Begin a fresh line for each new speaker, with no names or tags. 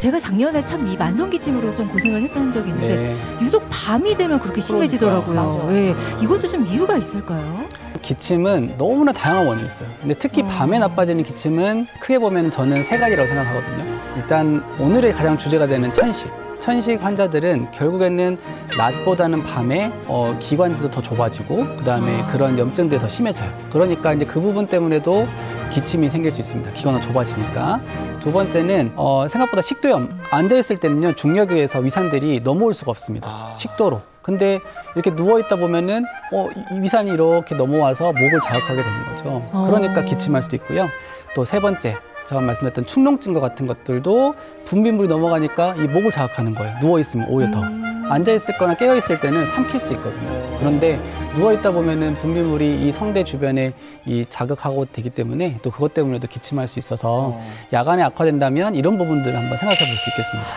제가 작년에 참 이 만성 기침으로 좀 고생을 했던 적이 있는데
네.
유독 밤이 되면 그렇게 심해지더라고요.
맞아.
예. 이것도 좀 이유가 있을까요?
기침은 너무나 다양한 원인이 있어요. 근데 특히 밤에 나빠지는 기침은 크게 보면 저는 세 가지라고 생각하거든요. 일단 오늘의 가장 주제가 되는 천식. 천식 환자들은 결국에는 낮보다는 밤에 기관들도 더 좁아지고 그다음에 그런 염증들이 더 심해져요. 그러니까 이제 그 부분 때문에도 기침이 생길 수 있습니다. 기관이 좁아지니까. 두 번째는 생각보다 식도염. 앉아있을 때는요, 중력에 의해서 위산들이 넘어올 수가 없습니다. 식도로. 근데 이렇게 누워있다 보면은 이 위산이 이렇게 넘어와서 목을 자극하게 되는 거죠. 그러니까 기침할 수도 있고요. 또 세 번째, 제가 말씀드렸던 축농증과 같은 것들도 분비물이 넘어가니까 이 목을 자극하는 거예요. 누워있으면 오히려 더. 앉아있을 거나 깨어있을 때는 삼킬 수 있거든요. 그런데 누워있다 보면은 분비물이 이 성대 주변에 이 자극하고 되기 때문에 또 그것 때문에도 기침할 수 있어서 야간에 악화된다면 이런 부분들을 한번 생각해 볼 수 있겠습니다.